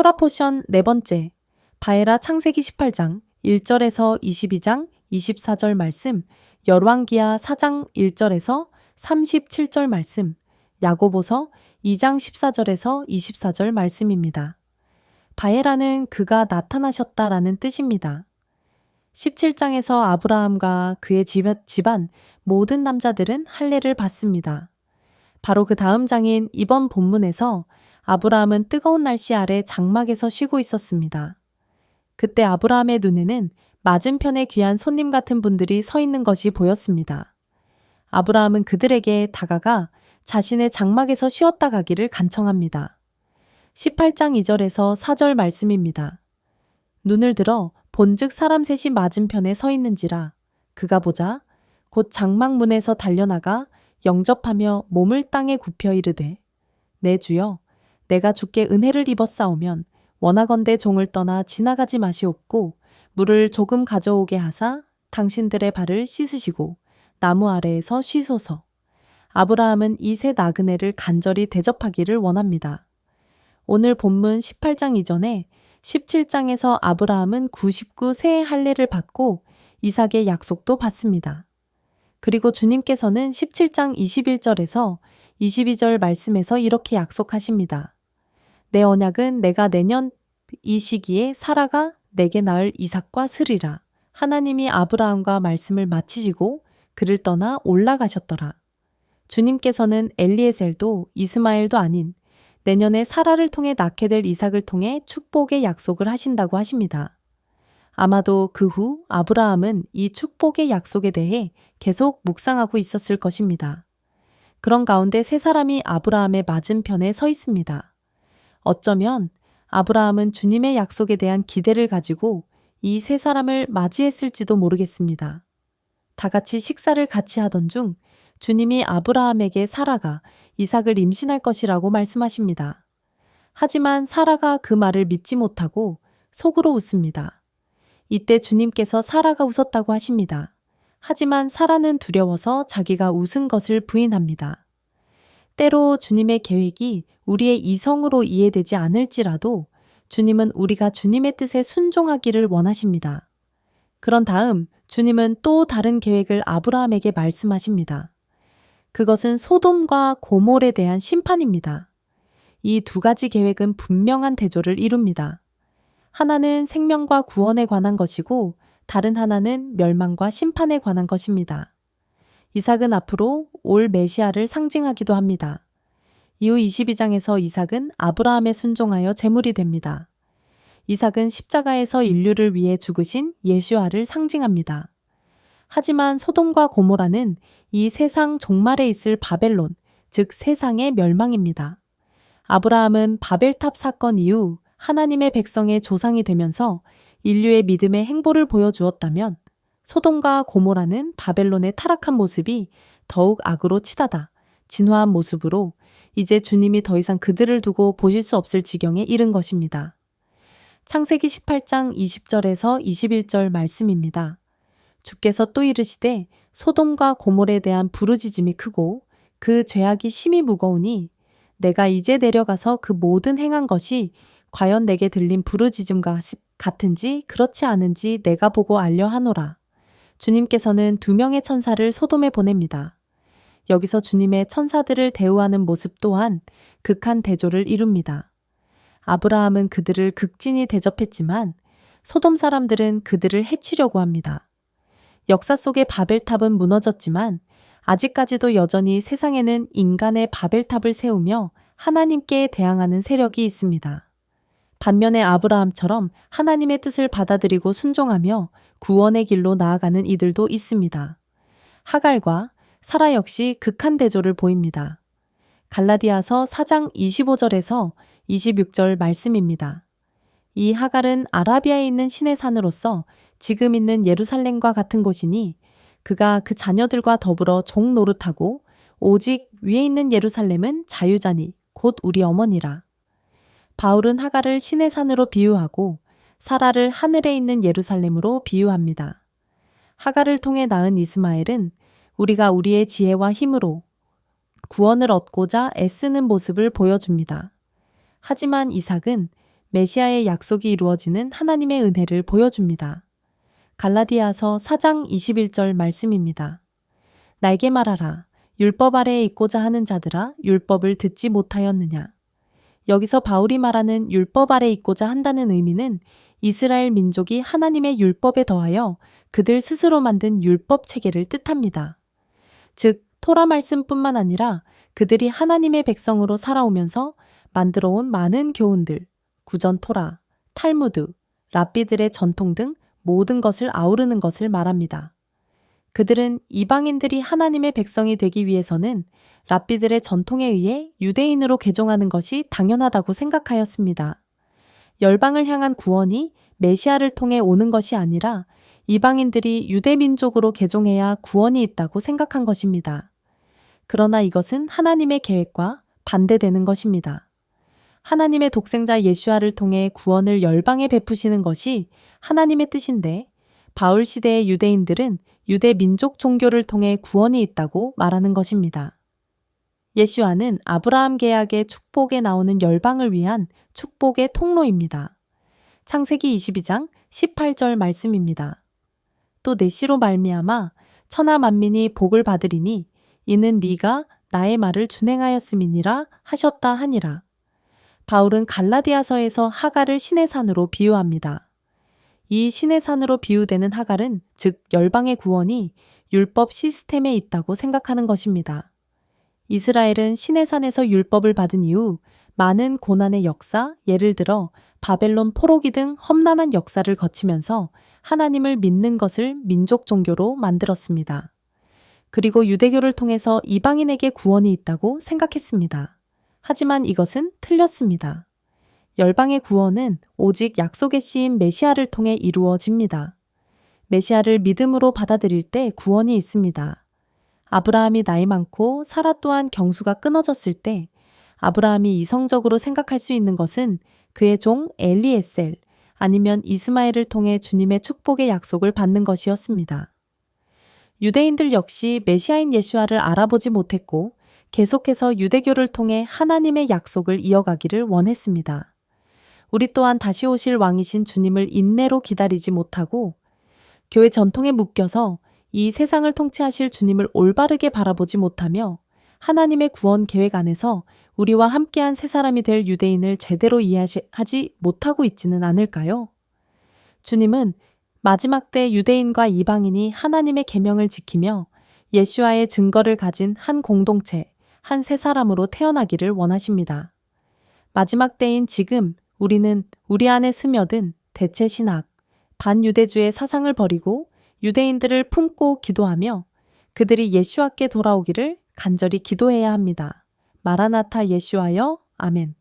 토라 포션 네 번째, 바에라 창세기 18장 1절에서 22장 24절 말씀, 열왕기하 4장 1절에서 37절 말씀, 야고보서 2장 14절에서 24절 말씀입니다. 바에라는 그가 나타나셨다라는 뜻입니다. 17장에서 아브라함과 그의 집안 모든 남자들은 할례를 받습니다. 바로 그 다음 장인 이번 본문에서 아브라함은 뜨거운 날씨 아래 장막에서 쉬고 있었습니다. 그때 아브라함의 눈에는 맞은편에 귀한 손님 같은 분들이 서 있는 것이 보였습니다. 아브라함은 그들에게 다가가 자신의 장막에서 쉬었다 가기를 간청합니다. 18장 2절에서 4절 말씀입니다. 눈을 들어 본즉 사람 셋이 맞은편에 서 있는지라 그가 보자 곧 장막 문에서 달려나가 영접하며 몸을 땅에 굽혀 이르되 내 주여 내가 주께 은혜를 입었사오면 원하건대 종을 떠나 지나가지 마시옵고 물을 조금 가져오게 하사 당신들의 발을 씻으시고 나무 아래에서 쉬소서. 아브라함은 이 세 나그네를 간절히 대접하기를 원합니다. 오늘 본문 18장 이전에 17장에서 아브라함은 99세의 할례를 받고 이삭의 약속도 받습니다. 그리고 주님께서는 17장 21절에서 22절 말씀에서 이렇게 약속하십니다. 내 언약은 내가 내년 이 시기에 사라가 내게 낳을 이삭과 쓰리라. 하나님이 아브라함과 말씀을 마치시고 그를 떠나 올라가셨더라. 주님께서는 엘리에셀도 이스마엘도 아닌 내년에 사라를 통해 낳게 될 이삭을 통해 축복의 약속을 하신다고 하십니다. 아마도 그 후 아브라함은 이 축복의 약속에 대해 계속 묵상하고 있었을 것입니다. 그런 가운데 세 사람이 아브라함의 맞은편에 서 있습니다. 어쩌면 아브라함은 주님의 약속에 대한 기대를 가지고 이 세 사람을 맞이했을지도 모르겠습니다. 다 같이 식사를 같이 하던 중 주님이 아브라함에게 사라가 이삭을 임신할 것이라고 말씀하십니다. 하지만 사라가 그 말을 믿지 못하고 속으로 웃습니다. 이때 주님께서 사라가 웃었다고 하십니다. 하지만 사라는 두려워서 자기가 웃은 것을 부인합니다. 때로 주님의 계획이 우리의 이성으로 이해되지 않을지라도 주님은 우리가 주님의 뜻에 순종하기를 원하십니다. 그런 다음 주님은 또 다른 계획을 아브라함에게 말씀하십니다. 그것은 소돔과 고몰에 대한 심판입니다. 이 두 가지 계획은 분명한 대조를 이룹니다. 하나는 생명과 구원에 관한 것이고 다른 하나는 멸망과 심판에 관한 것입니다. 이삭은 앞으로 올 메시아를 상징하기도 합니다. 이후 22장에서 이삭은 아브라함에 순종하여 제물이 됩니다. 이삭은 십자가에서 인류를 위해 죽으신 예수아를 상징합니다. 하지만 소돔과 고모라는 이 세상 종말에 있을 바벨론, 즉 세상의 멸망입니다. 아브라함은 바벨탑 사건 이후 하나님의 백성의 조상이 되면서 인류의 믿음의 행보를 보여주었다면 소돔과 고모라는 바벨론의 타락한 모습이 더욱 악으로 치닫아 진화한 모습으로 이제 주님이 더 이상 그들을 두고 보실 수 없을 지경에 이른 것입니다. 창세기 18장 20절에서 21절 말씀입니다. 주께서 또 이르시되 소돔과 고몰에 대한 부르짖음이 크고 그 죄악이 심히 무거우니 내가 이제 내려가서 그 모든 행한 것이 과연 내게 들린 부르짖음과 같은지 그렇지 않은지 내가 보고 알려 하노라. 주님께서는 2명의 천사를 소돔에 보냅니다. 여기서 주님의 천사들을 대우하는 모습 또한 극한 대조를 이룹니다. 아브라함은 그들을 극진히 대접했지만 소돔 사람들은 그들을 해치려고 합니다. 역사 속의 바벨탑은 무너졌지만 아직까지도 여전히 세상에는 인간의 바벨탑을 세우며 하나님께 대항하는 세력이 있습니다. 반면에 아브라함처럼 하나님의 뜻을 받아들이고 순종하며 구원의 길로 나아가는 이들도 있습니다. 하갈과 사라 역시 극한 대조를 보입니다. 갈라디아서 4장 25절에서 26절 말씀입니다. 이 하갈은 아라비아에 있는 신의 산으로서 지금 있는 예루살렘과 같은 곳이니 그가 그 자녀들과 더불어 종 노릇하고 오직 위에 있는 예루살렘은 자유자니 곧 우리 어머니라. 바울은 하갈을 신의 산으로 비유하고 사라를 하늘에 있는 예루살렘으로 비유합니다. 하갈을 통해 낳은 이스마엘은 우리가 우리의 지혜와 힘으로 구원을 얻고자 애쓰는 모습을 보여줍니다. 하지만 이삭은 메시아의 약속이 이루어지는 하나님의 은혜를 보여줍니다. 갈라디아서 4장 21절 말씀입니다. 나에게 말하라. 율법 아래에 있고자 하는 자들아, 율법을 듣지 못하였느냐. 여기서 바울이 말하는 율법 아래에 있고자 한다는 의미는 이스라엘 민족이 하나님의 율법에 더하여 그들 스스로 만든 율법 체계를 뜻합니다. 즉, 토라 말씀뿐만 아니라 그들이 하나님의 백성으로 살아오면서 만들어온 많은 교훈들, 구전 토라, 탈무드, 랍비들의 전통 등 모든 것을 아우르는 것을 말합니다. 그들은 이방인들이 하나님의 백성이 되기 위해서는 랍비들의 전통에 의해 유대인으로 개종하는 것이 당연하다고 생각하였습니다. 열방을 향한 구원이 메시아를 통해 오는 것이 아니라 이방인들이 유대민족으로 개종해야 구원이 있다고 생각한 것입니다. 그러나 이것은 하나님의 계획과 반대되는 것입니다. 하나님의 독생자 예수아를 통해 구원을 열방에 베푸시는 것이 하나님의 뜻인데 바울 시대의 유대인들은 유대 민족 종교를 통해 구원이 있다고 말하는 것입니다. 예수아는 아브라함 계약의 축복에 나오는 열방을 위한 축복의 통로입니다. 창세기 22장 18절 말씀입니다. 또 내 씨로 말미암아 천하 만민이 복을 받으리니 이는 네가 나의 말을 준행하였음이니라 하셨다 하니라. 바울은 갈라디아서에서 하갈을 신의 산으로 비유합니다. 이 신의 산으로 비유되는 하갈은 즉 열방의 구원이 율법 시스템에 있다고 생각하는 것입니다. 이스라엘은 신의 산에서 율법을 받은 이후 많은 고난의 역사, 예를 들어 바벨론 포로기 등 험난한 역사를 거치면서 하나님을 믿는 것을 민족 종교로 만들었습니다. 그리고 유대교를 통해서 이방인에게 구원이 있다고 생각했습니다. 하지만 이것은 틀렸습니다. 열방의 구원은 오직 약속의 씨인 메시아를 통해 이루어집니다. 메시아를 믿음으로 받아들일 때 구원이 있습니다. 아브라함이 나이 많고 사라 또한 경수가 끊어졌을 때 아브라함이 이성적으로 생각할 수 있는 것은 그의 종 엘리에셀 아니면 이스마엘을 통해 주님의 축복의 약속을 받는 것이었습니다. 유대인들 역시 메시아인 예수아를 알아보지 못했고 계속해서 유대교를 통해 하나님의 약속을 이어가기를 원했습니다. 우리 또한 다시 오실 왕이신 주님을 인내로 기다리지 못하고 교회 전통에 묶여서 이 세상을 통치하실 주님을 올바르게 바라보지 못하며 하나님의 구원 계획 안에서 우리와 함께한 새 사람이 될 유대인을 제대로 이해하지 못하고 있지는 않을까요? 주님은 마지막 때 유대인과 이방인이 하나님의 계명을 지키며 예수와의 증거를 가진 한 공동체, 한 새 사람으로 태어나기를 원하십니다. 마지막 때인 지금 우리는 우리 안에 스며든 대체 신학, 반유대주의 사상을 버리고 유대인들을 품고 기도하며 그들이 예수와께 돌아오기를 간절히 기도해야 합니다. 마라나타 예수와여, 아멘.